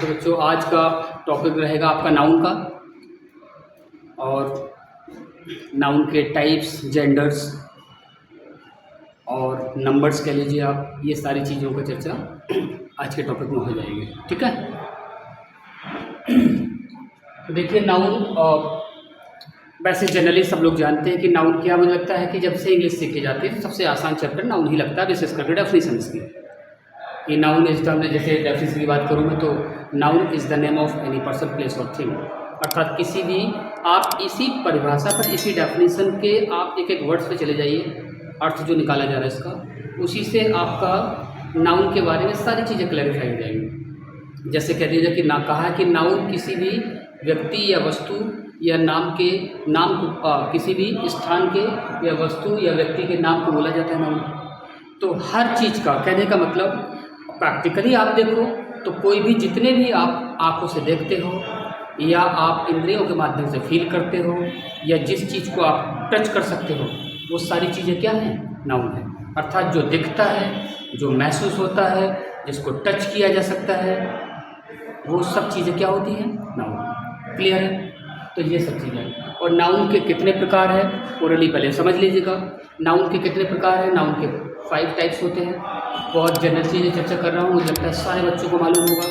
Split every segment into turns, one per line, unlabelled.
तो बच्चों आज का टॉपिक रहेगा आपका नाउन का, और नाउन के टाइप्स, जेंडर्स और नंबर्स कह लीजिए आप, ये सारी चीज़ों का चर्चा आज के टॉपिक में हो जाएगी। ठीक है, तो देखिए नाउन वैसे जनरली सब लोग जानते हैं कि नाउन क्या। मुझे लगता है कि जब से इंग्लिश सीखी जाती है तो सबसे आसान चैप्टर नाउन ही लगता है, विशेष करके डेफिनेशंस की। कि नाउन इज द, जैसे डेफिनेशन की बात करूँ मैं तो noun is the name of any person, place और थिंग। अर्थात किसी भी, आप इसी परिभाषा पर, इसी डेफिनेशन के आप एक एक वर्ड्स पे चले जाइए, अर्थ जो निकाला जा रहा है इसका, उसी से आपका नाउन के बारे में सारी चीज़ें क्लैरिफाई हो जाएंगी। जैसे कह दीजिए कि ना कहा है कि नाउन किसी भी व्यक्ति या वस्तु या नाम के नाम को किसी भी स्थान के या वस्तु या व्यक्ति के नाम को बोला जाता है नाउन। तो हर चीज़ का कहने का मतलब प्रैक्टिकली आप देखो तो कोई भी, जितने भी आप आँखों से देखते हो या आप इंद्रियों के माध्यम से फील करते हो या जिस चीज़ को आप टच कर सकते हो, वो सारी चीज़ें क्या हैं? नाउन है। अर्थात जो दिखता है, जो महसूस होता है, जिसको टच किया जा सकता है, वो सब चीज़ें क्या होती हैं? नाउन। क्लियर है? तो ये सब चीज़ें। और नाउन के कितने प्रकार है ओरली पहले समझ लीजिएगा। नाउन के कितने प्रकार हैं? नाउन के 5 टाइप्स होते हैं। बहुत जनरल चीज़ें चर्चा कर रहा हूँ, मुझे लगता है सारे बच्चों को मालूम होगा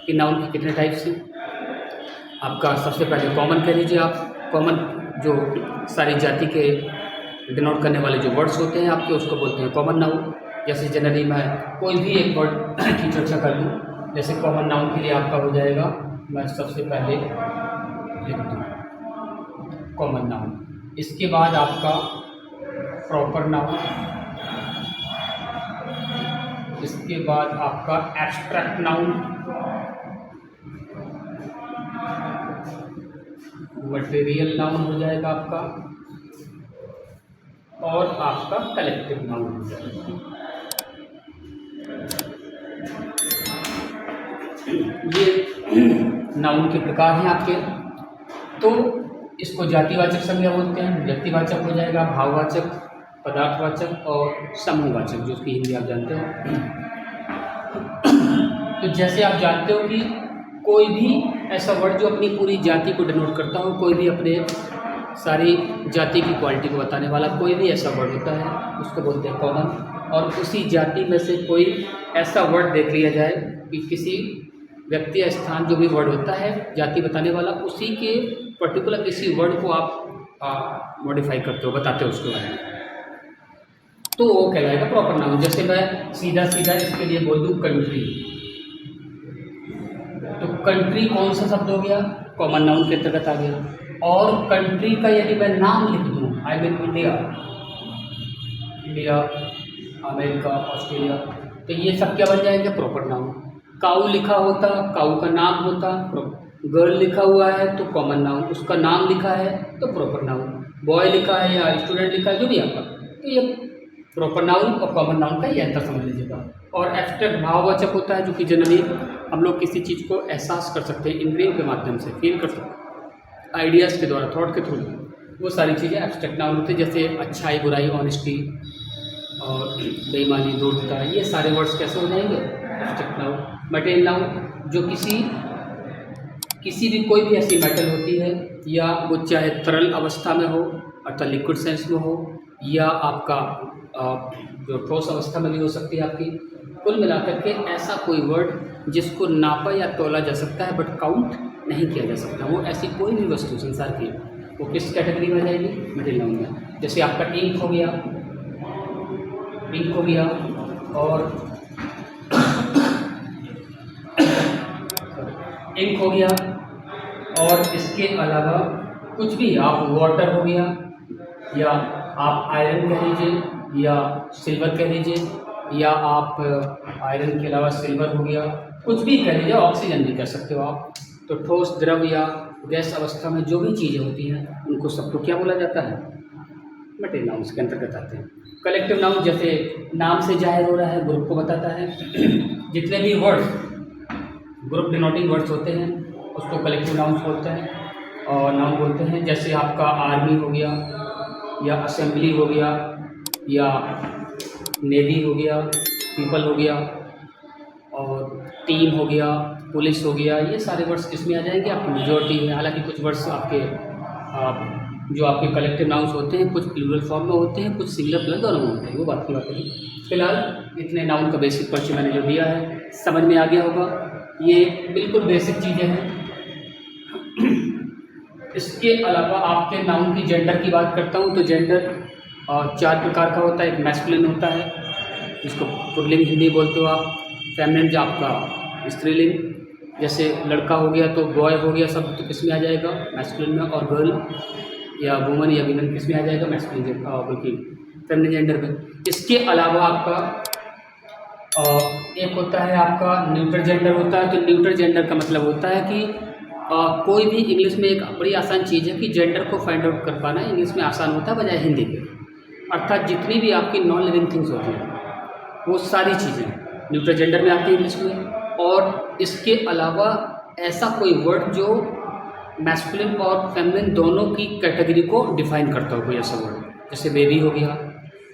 कि नाउन के कितने टाइप्स हैं। आपका सबसे पहले कॉमन कह लीजिए आप, कॉमन जो सारी जाति के डिनोट करने वाले जो वर्ड्स होते हैं आपके, उसको बोलते हैं कॉमन नाउन। जैसे जनरली मैं कोई भी एक वर्ड की चर्चा कर लूँ, जैसे कॉमन नाउन के लिए आपका हो जाएगा, मैं सबसे पहले लिख दूँ कॉमन नाउन। इसके बाद आपका प्रॉपर नाउन, इसके बाद आपका एब्स्ट्रैक्ट नाउन, मटेरियल नाउन हो जाएगा आपका, और आपका कलेक्टिव नाउन हो जाएगा। ये नाउन के प्रकार हैं आपके। तो इसको जातिवाचक संज्ञा बोलते हैं, व्यक्तिवाचक हो जाएगा, भाववाचक, पदार्थवाचक और समूहवाचक, जो उसकी हिंदी आप जानते हो। तो जैसे आप जानते हो कि कोई भी ऐसा वर्ड जो अपनी पूरी जाति को डिनोट करता हो, कोई भी अपने सारी जाति की क्वालिटी को बताने वाला कोई भी ऐसा वर्ड होता है, उसको बोलते हैं कॉमन। और उसी जाति में से कोई ऐसा वर्ड देख लिया जाए कि किसी व्यक्ति या स्थान जो भी वर्ड होता है जाति बताने वाला, उसी के पर्टिकुलर किसी वर्ड को आप मॉडिफाई करते हो, बताते हो उसके बारे में, तो वो कहलाएगा प्रॉपर नाउन। जैसे मैं सीधा सीधा इसके लिए बोल दूँ कंट्री, तो कंट्री कौन सा शब्द हो गया? कॉमन नाउन के अंतर्गत आ गया। और कंट्री का यदि मैं नाम लिख दूँ, I mean India, India, America, Australia, तो ये सब क्या बन जाएंगे? Proper noun. काऊ लिखा होता, काऊ का नाम होता, गर्ल लिखा हुआ है तो कॉमन नाउन, उसका नाम लिखा है तो प्रॉपर नाउन, बॉय लिखा है या स्टूडेंट लिखा है, जो भी आपका, तो ये प्रॉपर नाउन और कॉमन नाउन का ये अंतर समझ लीजिएगा। और एब्स्ट्रैक्ट भाववाचक होता है, जो कि जनरली हम लोग किसी चीज़ को एहसास कर सकते हैं, इंद्रियों के माध्यम से फील कर सकते हैं, आइडियाज़ के द्वारा, थॉट के थ्रू, वो सारी चीज़ें एब्स्ट्रैक्ट नाउन होती है। जैसे अच्छाई, बुराई, ऑनेस्टी और बेईमानी, दृढ़ता, ये सारे वर्ड्स कैसे हो जाएंगे? Abstract noun. मटेरियल नाउन, जो किसी भी कोई भी ऐसी मेटल होती है, या वो चाहे तरल अवस्था में हो अर्थात लिक्विड सेंस में हो, या आपका जो ठोस अवस्था में भी हो सकती है आपकी, कुल मिलाकर के ऐसा कोई वर्ड जिसको नापा या तोला जा सकता है बट काउंट नहीं किया जा सकता, वो ऐसी कोई भी वस्तु संसार की, वो किस कैटेगरी में आ जाएगी? मटेरियल नाउन में। जैसे आपका इंक हो गया, इंक हो गया, और इंक हो गया, और इसके अलावा कुछ भी, आप वाटर हो गया, या आप आयरन कह लीजिए, या सिल्वर कह लीजिए, या आप आयरन के अलावा सिल्वर हो गया, कुछ भी कह लीजिए, ऑक्सीजन भी कह सकते हो आप। तो ठोस, द्रव या गैस अवस्था में जो भी चीज़ें होती हैं, उनको सबको क्या बोला जाता है? मटेरियल नाउन के अंतर्गत आते हैं। कलेक्टिव नाउन, जैसे नाम से जाहिर हो रहा है, ग्रुप को बताता है। जितने भी वर्ड्स ग्रुप डिनोटिंग वर्ड्स होते हैं उसको कलेक्टिव नाउन बोलते हैं और नाउन बोलते हैं। जैसे आपका आर्मी हो गया, या असेंबली हो गया, या नेवी हो गया, पीपल हो गया, और टीम हो गया, पुलिस हो गया, ये सारे वर्ड्स किस में आ जाएंगे, आपकी मेजॉरिटी में। हालांकि कुछ वर्ड्स आपके जो आपके कलेक्टिव नाउंस होते हैं कुछ प्लूरल फॉर्म में होते हैं, कुछ सिंगुलर प्लस दोनों में होते हैं, वो बात की बात है। फिलहाल इतने नाउन का बेसिक परिचय मैंने जो दिया है समझ में आ गया होगा, ये बिल्कुल बेसिक चीज़ें हैं। इसके अलावा आपके नाउन की जेंडर की बात करता हूँ तो जेंडर 4 प्रकार का होता है। एक मैस्कुलिन होता है, इसको पुल्लिंग हिंदी बोलते हो आप। फेमिनिन जो आपका स्त्रीलिंग, जैसे लड़का हो गया तो बॉय हो गया, सब तो किस में आ जाएगा, मैस्कुलिन में। और गर्ल या वुमन या विमेन किस में आ जाएगा, मैस्कुलिन, बल्कि फेमिनिन जेंडर में। इसके अलावा आपका एक होता है आपका न्यूट्रल जेंडर होता है। तो न्यूट्रल जेंडर का मतलब होता है कि कोई भी इंग्लिश में एक बड़ी आसान चीज़ है कि जेंडर को फाइंड आउट कर पाना इंग्लिश में आसान होता है बजाय हिंदी के। अर्थात जितनी भी आपकी नॉन लिविंग थिंग्स होती हैं वो सारी चीज़ें न्यूट्रल जेंडर में आती है इंग्लिश में। और इसके अलावा ऐसा कोई वर्ड जो मैस्कुलिन और फेमिनिन दोनों की कैटेगरी को डिफाइन करता हो, कोई ऐसा वर्ड, जैसे बेबी हो गया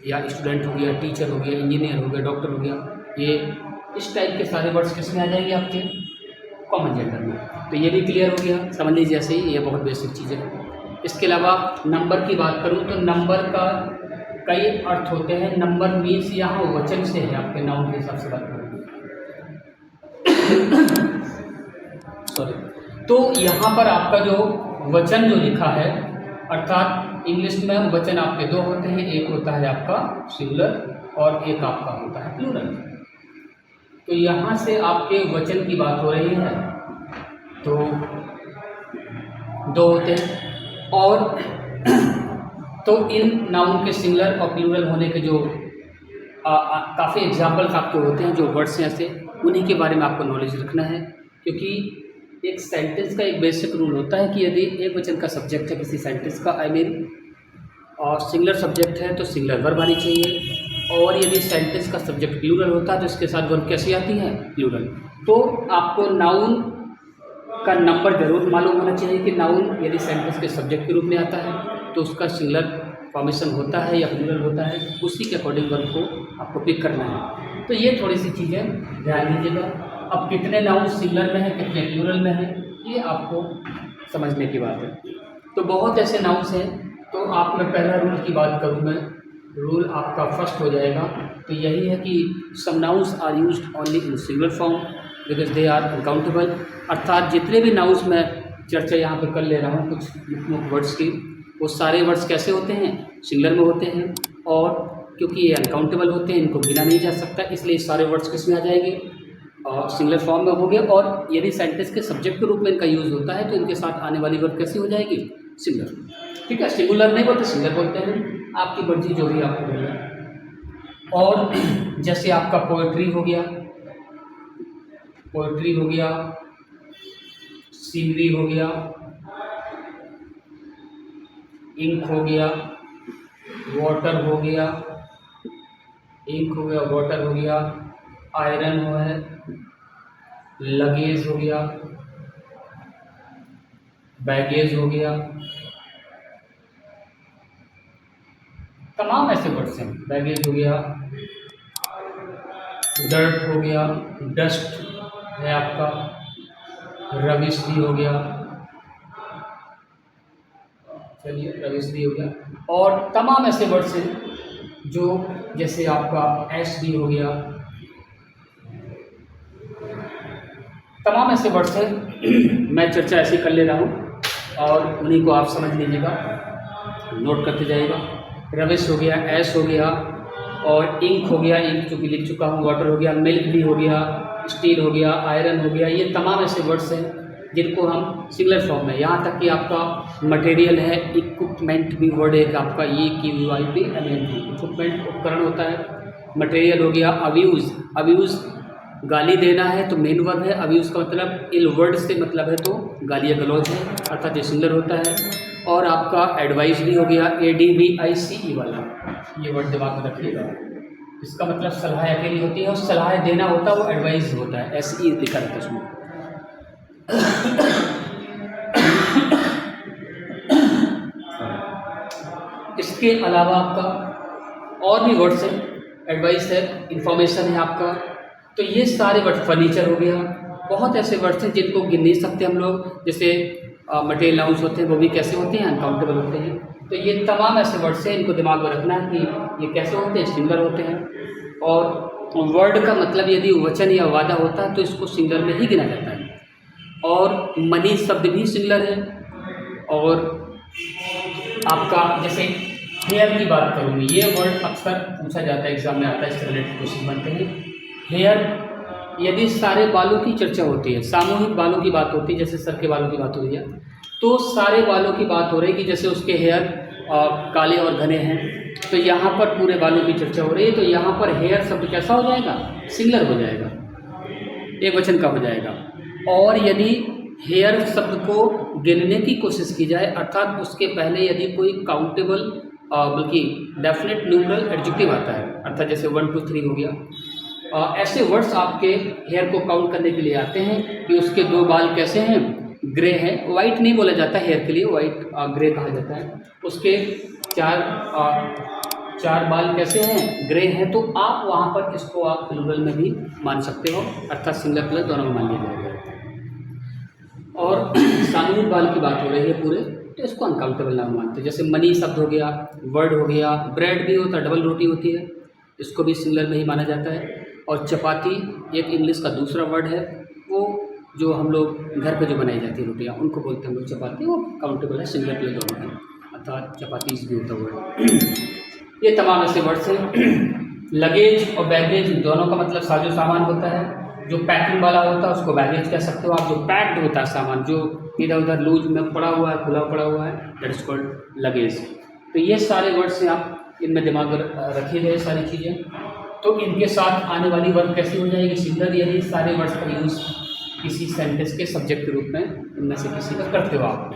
या स्टूडेंट हो गया, टीचर हो गया, इंजीनियर हो गया, डॉक्टर हो गया, ये इस टाइप के सारे वर्ड्स किस में आ जाएंगे, आपके कॉमन जेंडर में। तो ये भी क्लियर हो गया, समझ लीजिए ऐसे ही, ये बहुत बेसिक चीज़ है। इसके अलावा नंबर की बात करूँ तो नंबर का कई अर्थ होते हैं। नंबर मीन्स यहाँ वचन से है, आपके नाउन के हिसाब से बात करूँ सॉरी। तो यहाँ पर आपका जो वचन जो लिखा है, अर्थात इंग्लिश में वचन आपके 2 होते हैं, एक होता है आपका सिंगुलर और एक आपका होता है प्लूरल। तो यहाँ से आपके वचन की बात हो रही है तो 2 होते हैं। और तो इन नाउन के सिंगुलर और प्लूरल होने के जो काफ़ी एग्जाम्पल्स आपके होते हैं, जो वर्ड्स हैं ऐसे, उन्हीं के बारे में आपको नॉलेज रखना है। क्योंकि एक सेंटेंस का एक बेसिक रूल होता है कि यदि एक वचन का सब्जेक्ट है किसी सेंटेंस का, आई मीन और सिंगुलर सब्जेक्ट है तो सिंगुलर वर्ब आनी चाहिए। और यदि सेंटेंस का सब्जेक्ट प्लूरल होता है तो इसके साथ वर्ब कैसी आती है, प्लूरल। तो आपको नाउन का नंबर जरूर मालूम होना चाहिए कि नाउन यदि सेंटेंस के सब्जेक्ट के रूप में आता है तो उसका सिंगुलर फॉर्मेशन होता है या प्लूरल होता है, उसी के अकॉर्डिंग वर्ब को आपको पिक करना है। तो ये थोड़ी सी चीज़ें ध्यान दीजिएगा। अब कितने नाउन सिंगुलर में है, कितने प्लूरल में है, ये आपको समझने की बात है। तो बहुत ऐसे नाउन्स हैं। तो आप मैं पहला रूल की बात करूँ, मैं रूल आपका फर्स्ट हो जाएगा तो यही है कि some nouns are used only in singular form because they are uncountable. अर्थात जितने भी नाउन्स मैं चर्चा यहाँ पे कर ले रहा हूँ कुछ मुख्य वर्ड्स की, वो सारे वर्ड्स कैसे होते हैं, सिंगुलर में होते हैं। और क्योंकि ये अनकाउंटेबल होते हैं, इनको गिना नहीं जा सकता, इसलिए सारे वर्ड्स किस में आ जाएंगे, सिंगुलर फॉर्म में हो गया। और यदि सेंटेंस के सब्जेक्ट के रूप में इनका यूज़ होता है तो इनके साथ आने वाली वर्ब कैसी हो जाएगी, सिंगुलर। ठीक है, सिंगुलर नहीं बोलते, सिंगुलर बोलते हैं, आपकी मर्जी जो भी आपको बोलना। और जैसे आपका पोएट्री हो गया, पोएट्री हो गया, सीनरी हो गया, इंक हो गया, वाटर हो गया, इंक हो गया, वाटर हो गया, आयरन हो है, लगेज हो गया, बैगेज हो गया, तमाम ऐसे वर्ड्स हैं। बैगेज हो गया, डर्ट हो गया, डस्ट है आपका, रबिश भी हो गया, चलिए रबिश भी हो गया। और तमाम ऐसे वर्ड्स हैं जो जैसे आपका ऐश भी हो गया, तमाम ऐसे वर्ड्स हैं। मैं चर्चा ऐसी कर ले रहा हूँ और उन्हीं को आप समझ लीजिएगा, नोट करते जाइएगा। रबिश हो गया, ऐश हो गया, और इंक हो गया, इंक चूँकि लिख चुका हूँ, वाटर हो गया, मिल्क भी हो गया, स्टील हो गया, आयरन हो गया। ये तमाम ऐसे वर्ड्स हैं जिनको हम सिंगुलर फॉर्म में, यहाँ तक कि आपका मटेरियल है, इक्विपमेंट भी वर्ड है आपका, इक्विपमेंट उपकरण होता है। मटेरियल हो गया, अब्यूज़, अब्यूज़ गाली देना है तो मेन वर्ब है, अब्यूज़ का मतलब इल वर्ड से मतलब है तो गालियाँ गलौज है, अर्थात ये सिंगुलर होता है। और आपका एडवाइस भी हो गया, ADVICE वाला, ये वर्ड दिमाग में रखिएगा। इसका मतलब सलाह अकेली होती है और सलाह देना होता है वो एडवाइस होता है, SE लिखा रहता है उसमें। इसके अलावा आपका और भी वर्ड्स हैं, एडवाइस है, इंफॉर्मेशन है आपका। तो ये सारे वर्ड, फर्नीचर हो गया, बहुत ऐसे वर्ड्स हैं जिनको गिन नहीं सकते हम लोग, जैसे मटेरियल नाउन्स होते हैं वो भी कैसे होते हैं, अनकाउंटेबल होते हैं। तो ये तमाम ऐसे वर्ड्स हैं, इनको दिमाग में रखना है कि ये कैसे होते हैं, सिंगुलर होते हैं। और वर्ड का मतलब यदि वचन या वादा होता है तो इसको सिंगुलर में ही गिना जाता है। और मनी शब्द भी सिंगुलर है। और आपका जैसे हेयर की बात करूँगी, ये वर्ड अक्सर पूछा जाता है, एग्जाम में आता है, इससे रिलेटेड क्वेश्चन बनते हैं। हेयर, यदि सारे बालों की चर्चा होती है, सामूहिक बालों की बात होती है, जैसे सर के बालों की बात हो रही है, तो सारे बालों की बात हो रही है कि जैसे उसके हेयर काले और घने हैं, तो यहाँ पर पूरे बालों की चर्चा हो रही है, तो यहाँ पर हेयर शब्द कैसा हो जाएगा, सिंगुलर हो जाएगा, एक वचन का हो जाएगा। और यदि हेयर शब्द को गिनने की कोशिश की जाए, अर्थात उसके पहले यदि कोई काउंटेबल बल्कि डेफिनेट न्यूमरल एडजेक्टिव आता है, अर्थात जैसे 1 2 3 हो गया, ऐसे वर्ड्स आपके हेयर को काउंट करने के लिए आते हैं कि उसके 2 बाल कैसे हैं, ग्रे है, वाइट नहीं बोला जाता हेयर के लिए, वाइट ग्रे कहा जाता है। उसके 4 बाल कैसे हैं, ग्रे हैं। तो आप वहाँ पर इसको आप प्लूरल में भी मान सकते हो, अर्थात सिंगुलर प्लस दोनों में मान लिया जाएगा। और सामूहिक बाल की बात हो रही है पूरे, तो इसको अनकाउंटेबल नाम मानते हैं। जैसे मनी शब्द हो गया, वर्ड हो गया, ब्रेड भी होता है, डबल रोटी होती है, इसको भी सिंगुलर में ही माना जाता है। और चपाती एक इंग्लिश का दूसरा वर्ड है, वो जो हम लोग घर पे जो बनाई जाती है रोटियाँ, उनको बोलते हैं हम लोग चपाती, वो काउंटेबल है, सिंगुलर प्लस दोनों में, अर्थात चपातीस भी होता वर्ड। ये तमाम ऐसे वर्ड्स हैं। लगेज और बैगेज दोनों का मतलब साजो सामान होता है। जो पैकिंग वाला होता है उसको बैगेज कह सकते हो आप, जो पैक्ड होता है सामान, जो इधर उधर लूज में पड़ा हुआ है, खुला पड़ा हुआ है, दैट इज कॉल्ड लगेज। तो ये सारे वर्ड्स हैं, आप इनमें दिमाग में रखिए गए सारी चीज़ें। तो इनके साथ आने वाली वर्ब कैसी हो जाएगी, सिंगुलर, यदि सारे वर्ड्स का यूज़ किसी सेंटेंस के सब्जेक्ट के रूप में इनमें से किसी का करते हो आप,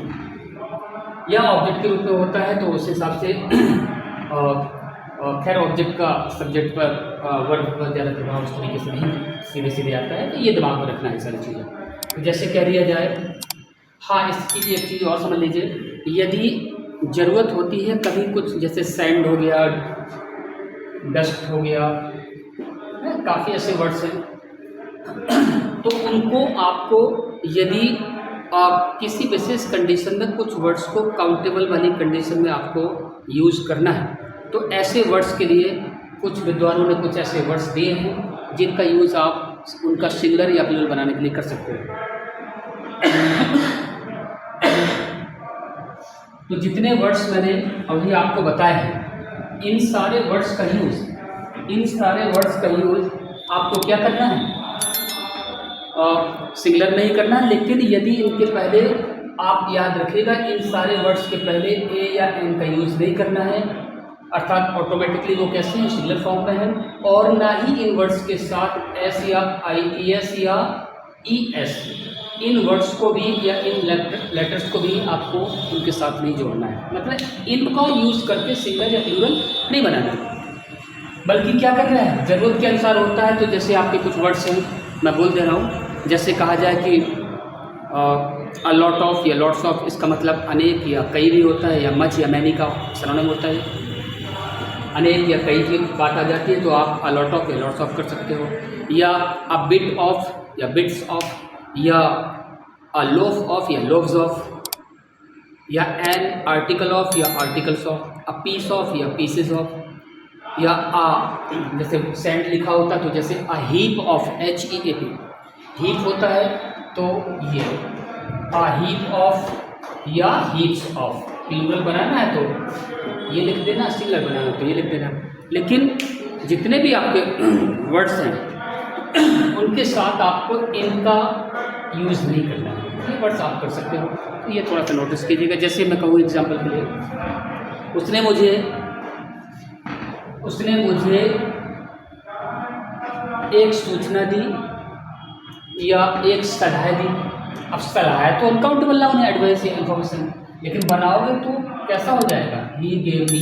या ऑब्जेक्ट के रूप में होता है तो उस हिसाब से खैर ऑब्जेक्ट का सब्जेक्ट पर वर्ड पर ज़्यादा प्रभाव उस तरीके से नहीं सीधे सीधे आता है। तो ये दिमाग में रखना है सारी चीज़ें। तो जैसे कह दिया जाए, हाँ इसकी एक चीज़ और समझ लीजिए, यदि ज़रूरत होती है कभी कुछ, जैसे सैंड हो गया, डस्ट हो गया, काफ़ी ऐसे वर्ड्स हैं, तो उनको आपको यदि आप किसी विशेष कंडीशन में कुछ वर्ड्स को काउंटेबल वाली कंडीशन में आपको यूज़ करना है, तो ऐसे वर्ड्स के लिए कुछ विद्वानों ने कुछ ऐसे वर्ड्स दिए हैं जिनका यूज़ आप उनका सिंगुलर या प्लूरल बनाने के लिए कर सकते हो। तो जितने वर्ड्स मैंने अभी आपको बताए हैं, इन सारे वर्ड्स का यूज़ आपको क्या करना है, सिंगुलर में ही करना है। लेकिन यदि इनके पहले आप याद रखिएगा, इन सारे वर्ड्स के पहले ए या एन का यूज़ नहीं करना है, अर्थात ऑटोमेटिकली वो कैसे हैं, सिंगुलर फॉर्म में है। और ना ही इन वर्ड्स के साथ एस या आई एस या ई एस, इन वर्ड्स को भी या इन लेटर्स को भी आपको उनके साथ नहीं जोड़ना है, मतलब इनको यूज़ करके सिंगुलर या प्लूरल नहीं बनाना है, बल्कि क्या करना है, ज़रूरत के अनुसार होता है। तो जैसे आपके कुछ वर्ड्स हैं, मैं बोल दे रहा हूँ, जैसे कहा जाए कि अ लॉट ऑफ या लॉट्स ऑफ, इसका मतलब अनेक या कई भी होता है, या मच या मैनी का सिनोनिम होता है। अनेक या कई की बात आ जाती है तो आप अ लॉट ऑफ या लॉट्स ऑफ कर सकते हो, या अ बिट ऑफ या बिट्स ऑफ, या अ लोफ ऑफ या लोव्स ऑफ, या एन आर्टिकल ऑफ या articles of, a piece of या पीसेस ऑफ, या आ जैसे सैंड लिखा होता तो जैसे a heap of, HEAP heap होता है, तो ये अ हीप ऑफ या हीप्स ऑफ, प्लूरल बनाना है तो ये लिख देना, सिंगुलर बनाना है तो ये लिख देना। लेकिन जितने भी आपके वर्ड्स हैं उनके साथ आपको इनका यूज़ नहीं करना है, ये वर्ड्स आप कर सकते हो, तो ये थोड़ा सा नोटिस कीजिएगा। जैसे मैं कहूँ एग्जाम्पल के लिए, उसने मुझे एक सूचना दी या एक सलाह दी। अब सलाह है तो अनकाउंटेबल नाउन है, एडवाइस या इन्फॉर्मेशन, लेकिन बनाओगे तो कैसा हो जाएगा, ही गेव मी,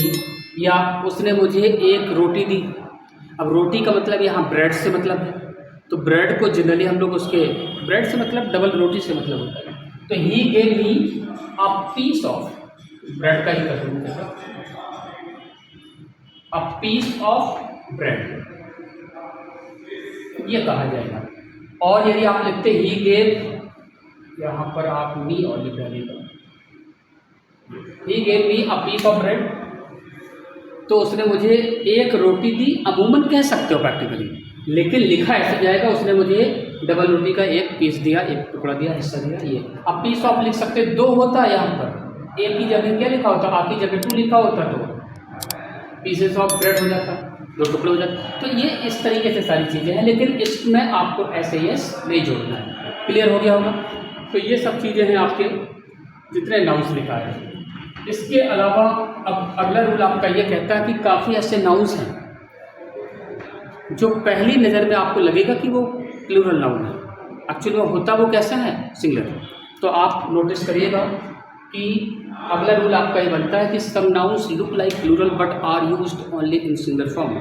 या उसने मुझे एक रोटी दी। अब रोटी का मतलब यहाँ ब्रेड से मतलब है, तो ब्रेड को जनरली हम लोग उसके ब्रेड से मतलब डबल रोटी से मतलब होता है, तो he gave me a piece of, bread का ही मतलब अ पीस ऑफ ब्रेड, ये कहा जाएगा। और यदि आप लिखते ही गेव, यहाँ पर आप मी और लिख डालिएगा, he gave me a piece of bread, तो उसने मुझे एक रोटी दी, अमूमन कह सकते हो प्रैक्टिकली, लेकिन लिखा ऐसे जाएगा उसने मुझे डबल रोटी का एक पीस दिया, एक टुकड़ा दिया, हिस्सा दिया। ये अब पीस ऑफ लिख सकते, दो होता यहाँ पर, एक की जगह क्या लिखा होता, आ की जगह टू लिखा होता तो पीसेस ऑफ ब्रेड हो जाता, दो टुकड़े हो जाते। तो ये इस तरीके से सारी चीज़ें हैं, लेकिन इसमें आपको ऐसे नहीं जोड़ना है। क्लियर हो गया होगा? तो ये सब चीज़ें हैं आपके जितने नाउन्स लिखा है। इसके अलावा अब अगला रूल आपका ये कहता है कि काफ़ी ऐसे नाउन्स हैं जो पहली नज़र में आपको लगेगा कि वो प्लूरल नाउन है, एक्चुअली वो होता वो कैसा है, सिंगुलर। तो आप नोटिस करिएगा कि अगला रूल आपका ये बनता है कि some nouns look like plural but are used only in singular form.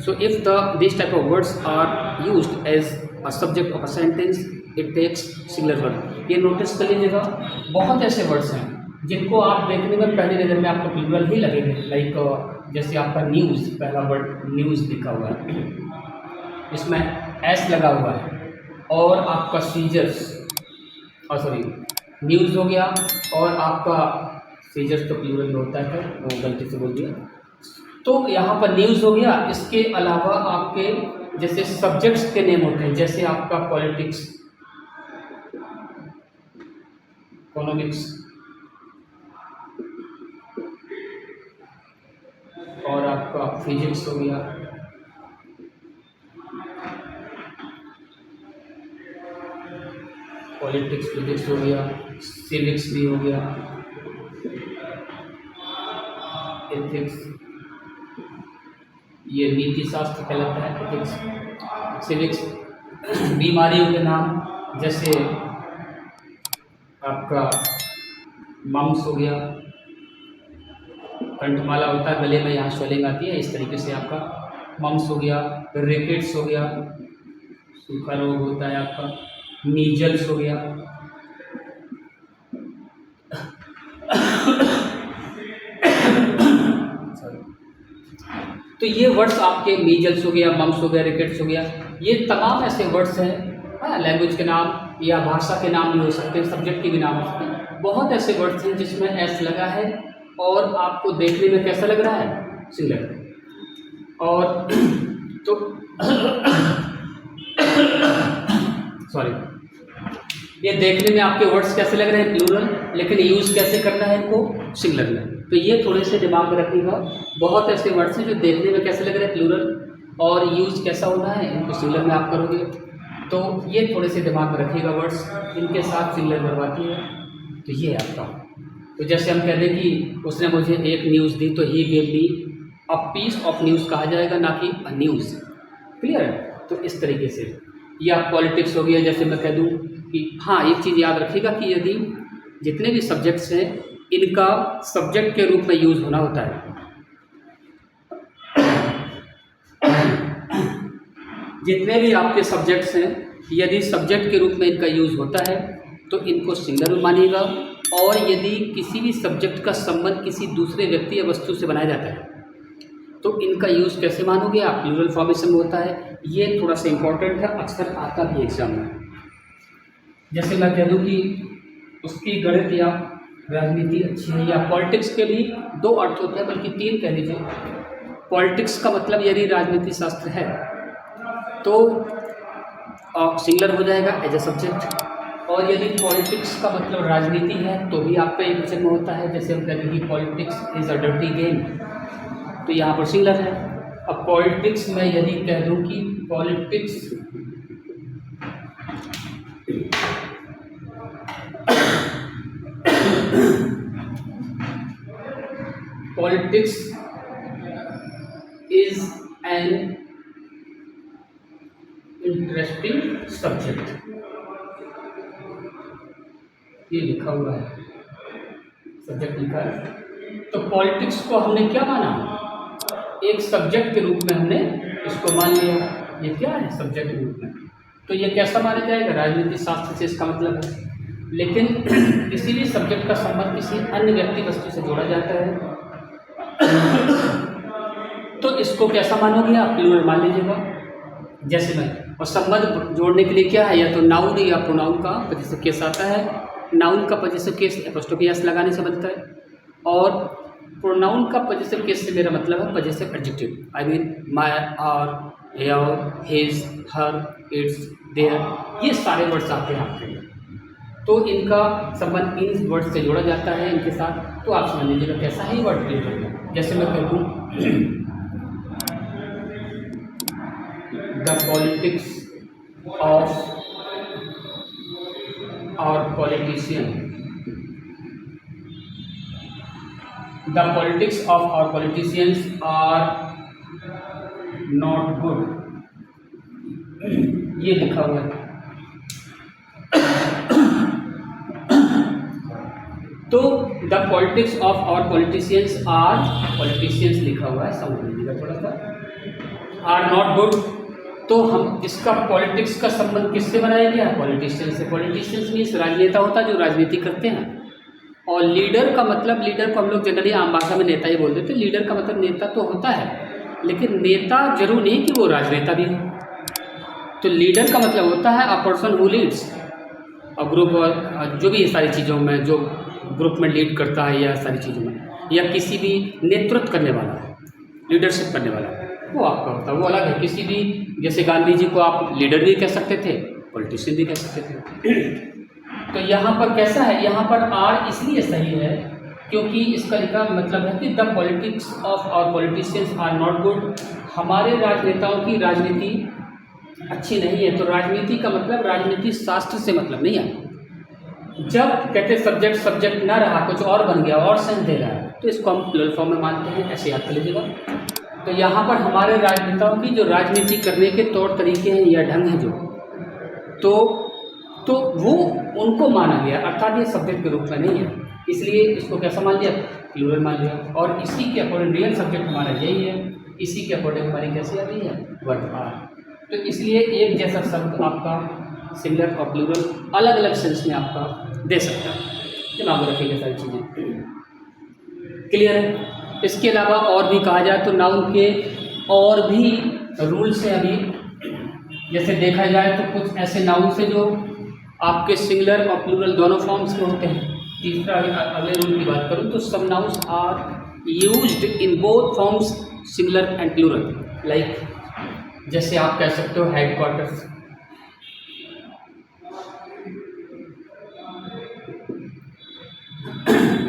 So if this type of words are used as a subject of a sentence it takes singular word. ये notice कर लीजिएगा, बहुत ऐसे words हैं जिनको आप देखने में पहली नज़र में आपको प्लूरल ही लगेंगे। लाइक जैसे आपका न्यूज़, पहला वर्ड न्यूज़ लिखा हुआ है, इसमें एस लगा हुआ है, और आपका सीजर्स, और सॉरी न्यूज़ हो गया, और आपका सीजर्स तो प्लूरल में होता है, वो गलती से बोल दिया। तो यहाँ पर न्यूज़ हो गया। इसके अलावा आपके जैसे सब्जेक्ट्स के नेम होते हैं, जैसे आपका पॉलिटिक्स, इकोनॉमिक्स, और आपका फिजिक्स हो गया, पॉलिटिक्स फिजिक्स हो गया, सिविक्स भी हो गया, एथिक्स, ये नीति शास्त्र कहलाता है एथिक्स। सिविक्स बीमारियों के नाम, जैसे आपका मम्स हो गया, कंठमाला होता है गले में, यहाँ स्वेलिंग आती है, इस तरीके से आपका मम्स हो गया। रिकेट्स हो गया, सूखा रोग होता है आपका। मीजल्स हो गया, तो ये वर्ड्स आपके मीजल्स हो गया, मम्स हो गया, रिकेट्स हो गया, ये तमाम ऐसे वर्ड्स हैं। हाँ, लैंग्वेज के नाम या भाषा के नाम भी हो सकते हैं, सब्जेक्ट के भी नाम हो सकते हैं। बहुत ऐसे वर्ड्स हैं जिसमें एस लगा है और आपको देखने में कैसा लग रहा है, सिंगुलर। और तो सॉरी, ये देखने में आपके वर्ड्स कैसे लग रहे हैं, प्लूरल, लेकिन यूज़ कैसे करना है इनको, सिंगुलर में। तो ये थोड़े से दिमाग में रखिएगा। बहुत ऐसे वर्ड्स हैं जो देखने में कैसे लग रहे हैं, प्लूरल, और यूज़ कैसा होना है, इनको सिंगुलर में आप करोगे। तो ये थोड़े से दिमाग में रखिएगा, वर्ड्स इनके साथ सिंगुलर करवाती है। तो ये है आपका। तो जैसे हम कह दें कि उसने मुझे एक न्यूज़ दी, तो he gave me a piece of news कहा जाएगा, ना कि अ न्यूज़। क्लियर है? तो इस तरीके से। या पॉलिटिक्स हो गया, जैसे मैं कह दूँ कि हाँ, एक चीज़ याद रखिएगा कि यदि जितने भी सब्जेक्ट्स हैं इनका सब्जेक्ट के रूप में यूज़ होना होता है। जितने भी आपके सब्जेक्ट्स हैं, यदि सब्जेक्ट के रूप में इनका यूज़ होता है तो इनको सिंगुलर मानिएगा। और यदि किसी भी सब्जेक्ट का संबंध किसी दूसरे व्यक्ति या वस्तु से बनाया जाता है तो इनका यूज़ कैसे मानोगे आप, प्लूरल फॉर्मेशन में होता है। ये थोड़ा सा इम्पोर्टेंट है, अक्सर आता भी एग्जाम में। जैसे मैं कह दूँ कि उसकी गणित या राजनीति अच्छी है, या पॉलिटिक्स के भी दो अर्थ होते हैं, बल्कि तीन कह लीजिए। पॉलिटिक्स का मतलब यदि राजनीति शास्त्र है तो सिंगुलर हो जाएगा एज ए सब्जेक्ट, और यदि पॉलिटिक्स का मतलब राजनीति है तो भी आपका एक वचन में होता है। जैसे हम कहते हैं कि politics is a dirty game, तो यहाँ पर सिंगुलर है। अब पॉलिटिक्स में यदि कह दूँ कि politics politics is an interesting subject, ये लिखा हुआ है, सब्जेक्ट लिखा है। तो पॉलिटिक्स को हमने क्या माना, एक सब्जेक्ट के रूप में हमने इसको मान लिया। ये क्या है, सब्जेक्ट के रूप में। तो ये कैसा माना जाएगा, राजनीति शास्त्र से इसका मतलब है। लेकिन किसी भी सब्जेक्ट का संबंध किसी अन्य व्यक्ति वस्तु से जोड़ा जाता है तो इसको कैसा मानोगे आप, प्लूरल मान लीजिएगा। जैसे मैं, और संबंध जोड़ने के लिए क्या है, या तो नाउन या प्रोनाउन का पॉजिटिव केस आता है। नाउन का पॉजिटिव केस एपोस्ट्रोफी एस लगाने से बनता है, और प्रोनाउन का पॉजिटिव केस से मेरा मतलब है positive adjective, I mean my, our, your, his, her, its, their, ये सारे वर्ड्स आते हैं आपके लिए। तो इनका संबंध इन वर्ड से जोड़ा जाता है इनके साथ। तो आप समझ लीजिएगा कैसा ही वर्ड क्रिएट होगा। जैसे मैं कह दूँ the politics of our politician, the politics of our politicians are not good, ये लिखा हुआ है। तो the politics of our politicians are, politicians लिखा हुआ है, समझ लीजिएगा थोड़ा सा, आर नॉट गुड। तो हम इसका पॉलिटिक्स का संबंध किससे बनाया गया है? पॉलिटिशियंस से। पॉलिटिशियंस मीन्स राजनेता होता है जो राजनीति करते हैं, और लीडर का मतलब, लीडर को हम लोग जनरली आम भाषा में नेता ही बोल देते हैं। लीडर का मतलब नेता तो होता है, लेकिन नेता जरूर नहीं कि वो राजनेता भी हो। तो लीडर का मतलब होता है a person who leads a group, जो भी ये सारी चीज़ों में, जो ग्रुप में लीड करता है या सारी चीज़ों में, या किसी भी नेतृत्व करने वाला है, लीडरशिप करने वाला, वो आपका होता है। वो अलग है। किसी भी, जैसे गांधी जी को आप लीडर भी कह सकते थे, पॉलिटिशियन भी कह सकते थे। तो यहाँ पर कैसा है, यहाँ पर आर इसलिए सही है क्योंकि इसका लिखा मतलब है कि the politics of our politicians are not good, हमारे राजनेताओं की राजनीति अच्छी नहीं है। तो राजनीति का मतलब राजनीति शास्त्र से मतलब नहीं है। जब कहते सब्जेक्ट सब्जेक्ट ना रहा, कुछ और बन गया और सेंस दे रहा है, तो इसको हम प्लूरल फॉर्म में मानते हैं, ऐसे याद कर लीजिएगा। तो यहाँ पर हमारे राजनेताओं की जो राजनीति करने के तौर तरीके हैं या ढंग है जो, तो वो उनको माना गया, अर्थात ये सब्जेक्ट के रूप में नहीं है, इसलिए इसको कैसा मान लिया? प्लूरल मान लिया। और इसी के अकॉर्डिंग रियल सब्जेक्ट हमारा यही है, इसी के अकॉर्डिंग हमारी कैसी आती है? Word are. तो इसलिए एक जैसा शब्द आपका सिंगुलर और प्लूरल अलग अलग सेंस में आपका दे सकता है। दिमाग में रखिएगा सारी चीज़ें, क्लियर है? इसके अलावा और भी कहा जाए तो नाउन के और भी रूल्स हैं। अभी जैसे देखा जाए तो कुछ ऐसे नाउन से जो आपके सिंगुलर और प्लूरल दोनों फॉर्म्स में होते हैं। तीसरा अगले रूल की बात करूँ तो some nouns are used in both forms singular and plural. Like जैसे आप कह सकते हो हेड क्वार्टर्स,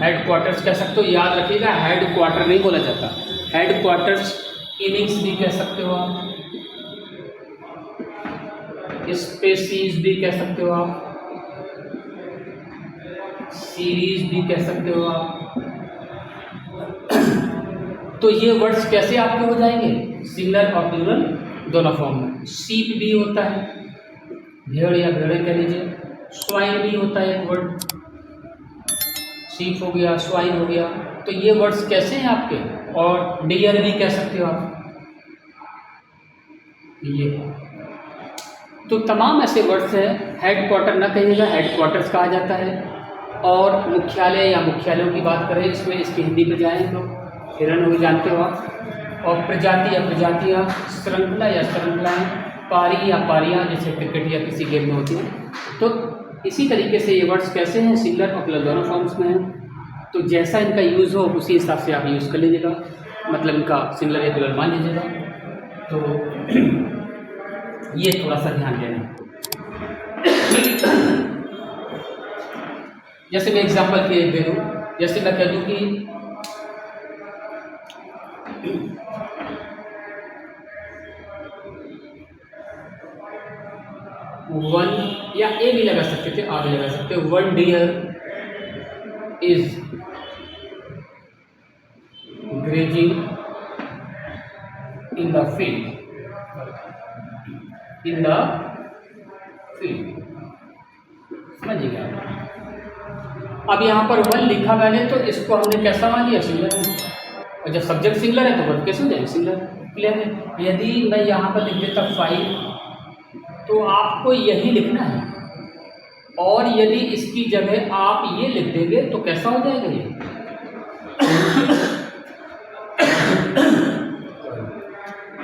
हेड क्वार्टर्स कह सकते हो, याद रखिएगा हेड क्वार्टर नहीं बोला जाता, हेड क्वार्टर्स। इनिंग्स भी कह सकते हो आप, स्पेसीज भी कह सकते हो आप, सीरीज भी कह सकते हो आप। तो ये वर्ड्स कैसे आपके हो जाएंगे? सिंगुलर और प्लूरल दोनों फॉर्म में। शीप भी होता है, भेड़ या भेड़े कह लीजिए। स्वाइन भी होता है एक वर्ड, शीप हो गया, स्वाइन हो गया। तो ये वर्ड्स कैसे हैं आपके? और डियर भी कह सकते हो आप, ये। तो तमाम ऐसे वर्ड्स हैं। हेड क्वार्टर ना कहिएगा, हेड क्वार्टर्स कहा जाता है। और मुख्यालय या मुख्यालयों की बात करें, इसमें इसकी हिंदी में जाएँ तो हिरण हो, जानते हो आप। और प्रजाति या प्रजातियाँ, श्रृंखला या श्रृंखलाएँ, पारी या पारियाँ, जैसे क्रिकेट या किसी गेम में होती हैं। तो इसी तरीके से ये वर्ड्स कैसे हैं? सिंगुलर और प्लूरल दोनों फॉर्म्स में हैं। तो जैसा इनका यूज़ हो उसी हिसाब से आप यूज़ कर लीजिएगा, मतलब इनका सिंगुलर या प्लूरल मान लीजिएगा। तो ये थोड़ा सा ध्यान देना। जैसे मैं एग्जांपल के दे दूँ, जैसे मैं कह दूँ कि वन, या ए भी लगा सकते थे, आ भी लगा सकते हो। One deer is grazing in the field, in the field, समझिएगा। अब यहाँ पर वन लिखा मैंने, तो इसको हमने कैसा मान लिया? सिंगुलर है। और जब सब्जेक्ट सिंगुलर है तो वर्ब कैसे हो जाएगा? सिंगुलर। क्लियर है? यदि मैं यहाँ पर लिख देता 5, तो आपको यही लिखना है। और यदि इसकी जगह आप ये लिख देंगे तो कैसा हो जाएगा?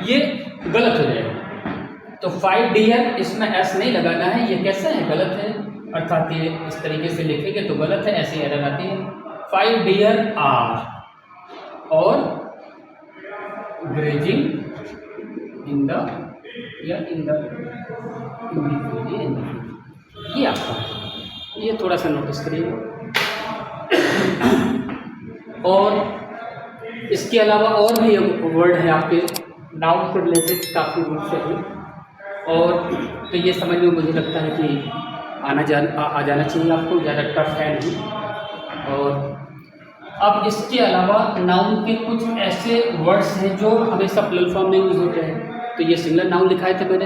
ये गलत हो जाएगा। तो 5 डियर इसमें एस नहीं लगाना है, ये कैसे है, गलत है, अर्थात ये इस तरीके से लिखेंगे तो गलत है, ऐसी एरर आती है। 5 डियर आर और ग्रेजिंग इन द या इन द ये आपका, ये थोड़ा सा नोटिस करिए। और इसके अलावा और भी वर्ड है आपके नाउन से रिलेटेड, काफ़ी वर्ड्स हैं। और तो ये समझ में मुझे लगता है कि आ जाना चाहिए आपको, ज़्यादा टफ है नहीं। और अब इसके अलावा नाउन के कुछ ऐसे वर्ड्स हैं जो हमेशा प्लूरल फॉर्म में यूज़ होते हैं। तो ये सिंगुलर नाउन लिखाए थे मैंने,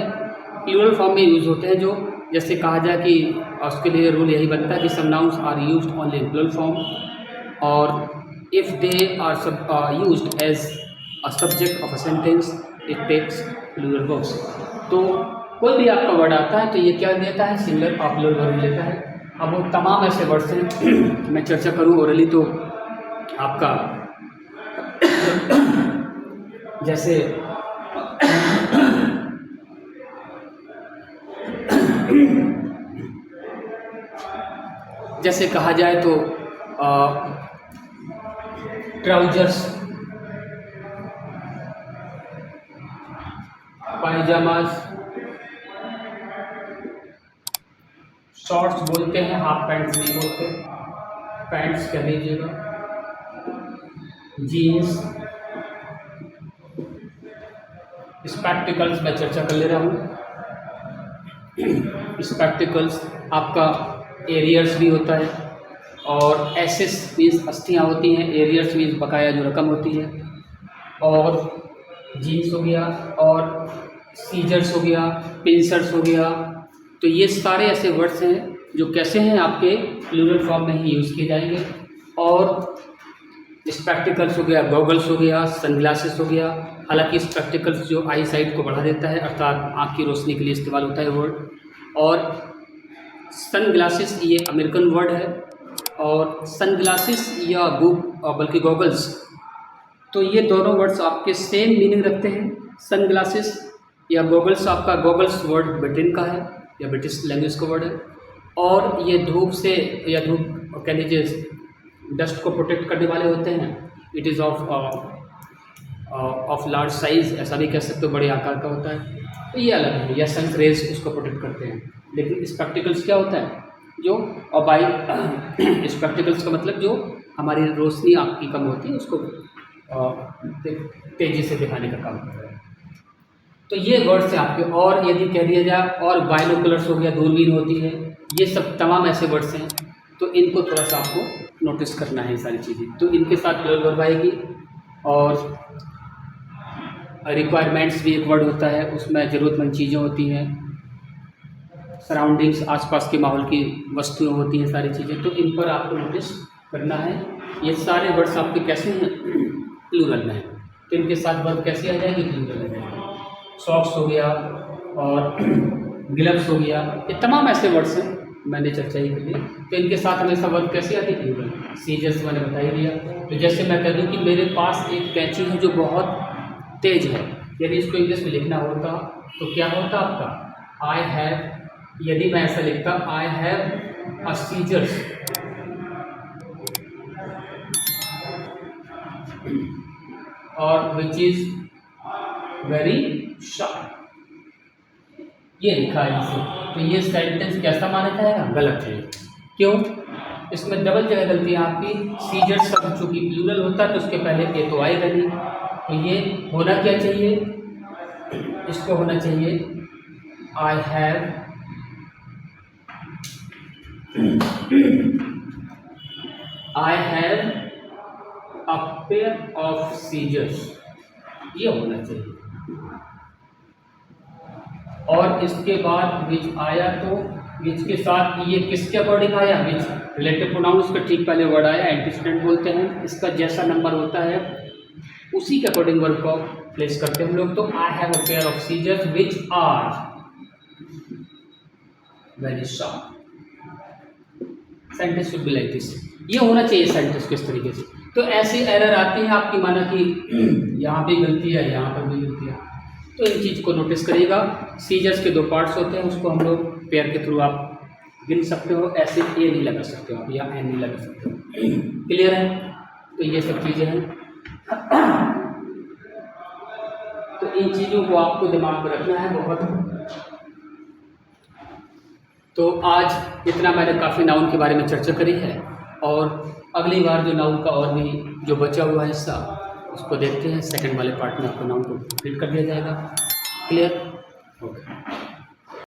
प्लूरल फॉर्म में यूज़ होते हैं, जो जैसे कहा जाए कि उसके लिए रूल यही बनता है कि some nouns are used only in plural form, और if they are used as a subject of a sentence it takes plural verbs. तो कोई भी आपका वर्ड आता है तो ये क्या देता है, सिंगुलर और प्लूरल वर्ब लेता है। अब वो तमाम ऐसे वर्ड्स हैं, मैं चर्चा करूँ ओरली तो आपका जैसे जैसे कहा जाए तो ट्राउजर्स, पायजामास, शॉर्ट्स बोलते हैं, हाफ पैंट्स नहीं बोलते, पैंट्स कह लीजिएगा, जीन्स, स्पेक्टिकल्स मैं चर्चा कर ले रहा हूँ। स्पेक्टिकल्स आपका एरियर्स भी होता है, और एसेस मीन्स अस्थियाँ होती हैं, एरियर्स मीन्स बकाया जो रकम होती है, और जीन्स हो गया, और सीजर्स हो गया, पिंसर्स हो गया। तो ये सारे ऐसे वर्ड्स हैं जो कैसे हैं, आपके प्लूरल फॉर्म में ही यूज़ किए जाएंगे। और स्पेक्टिकल्स हो गया, गॉगल्स हो गया, सनग्लासेस हो गया। हालांकि स्पेक्टिकल्स जो आई साइट को बढ़ा देता है, अर्थात आँख की रोशनी के लिए इस्तेमाल होता है वर्ड। और सनग्लासेस ये अमेरिकन वर्ड है, और सनग्लासेस या बल्कि गॉगल्स, तो ये दोनों वर्ड्स आपके सेम मीनिंग रखते हैं। सनग्लासेस या गॉगल्स, आपका गॉगल्स वर्ड ब्रिटेन का है या ब्रिटिश लैंग्वेज का वर्ड है, और ये धूप से या धूप कह लीजिए डस्ट को प्रोटेक्ट करने वाले होते हैं। It is of large size, ऐसा भी कह सकते हो, बड़े आकार का होता है, तो ये अलग है। या सन रेज उसको प्रोटेक्ट करते हैं। लेकिन स्पेक्टिकल्स क्या होता है, जो और बाई स्पेक्टिकल्स का मतलब जो हमारी रोशनी आँख की कम होती है उसको तेज़ी से दिखाने का काम करता है। तो ये वर्ड्स हैं आपके। और यदि कह दिया जाए, और बाइनोकुलर्स हो गया, दूरबीन होती है, ये सब तमाम ऐसे वर्ड्स हैं, तो इनको थोड़ा सा आपको नोटिस करना है ये सारी चीज़ें। तो इनके साथ प्लूरल वर्ब आएगी। और रिक्वायरमेंट्स भी एक वर्ड होता है, उसमें ज़रूरतमंद चीज़ें होती हैं, सराउंडिंग्स, आसपास के माहौल की वस्तुएं होती हैं, सारी चीज़ें, तो इन पर आपको नोटिस करना है। ये सारे वर्ड्स आपके कैसे हैं, प्लूरल में हैं, तो इनके साथ वर्ब कैसे आ जाएगी, प्लूरल में। सॉक्स हो गया और ग्लव्स हो गया, ये तमाम ऐसे वर्ड्स हैं, मैंने चर्चा ही कर ली। तो इनके साथ हमेशा वर्ब कैसे आती है, प्लूरल। सीजर्स मैंने बता ही दिया। तो जैसे मैं कह दूँ कि मेरे पास एक कैंची है जो बहुत तेज है, यदि इसको इंग्लिश में लिखना होता तो क्या होता आपका, आई हैव। यदि मैं ऐसा लिखता, आई हैव अ सीजर्स, और विच इज वेरी शार्प, ये लिखा है इसे। तो ये सेंटेंस कैसा माना जाएगा, गलत है। क्यों, इसमें डबल जगह गलती है आपकी। सीजर्स शब्द चूंकि प्लूरल होता है तो उसके पहले ए तो आएगा नहीं, तो ये होना क्या चाहिए, इसको होना चाहिए I have a pair of scissors, ये होना चाहिए। और इसके बाद विच आया, तो विच के साथ ये किसके अकॉर्डिंग आया, विच रिलेटिव प्रोनाउंस का ठीक पहले वर्ड आया, एंटीसीडेंट बोलते हैं। इसका जैसा नंबर होता है उसी के अकॉर्डिंग वर्ड को प्लेस करते हैं हम लोग। तो I have a pair of scissors which are very sharp. Sentence should be like this, ये होना चाहिए सेंटेंस किस तरीके से। तो ऐसी एरर आती है आपकी, माना कि यहाँ पे गलती है, यहाँ पर भी गलती है, तो इन चीज़ को नोटिस करिएगा। सीजर्स के 2 पार्ट्स होते हैं, उसको हम लोग पेयर के थ्रू आप गिन सकते हो, ऐसे ए नहीं लगा सकते हो आप या एन नहीं लगा सकते हो। क्लियर है? तो ये सब चीज़ें हैं। तो इन चीज़ों को आपको दिमाग में रखना है बहुत। तो आज इतना मैंने काफ़ी नाउन के बारे में चर्चा करी है, और अगली बार जो नाउन का और भी जो बचा हुआ हिस्सा उसको देखते हैं। सेकंड वाले पार्ट में आपको नाउन को कंप्लीट कर दिया जाएगा। क्लियर? ओके।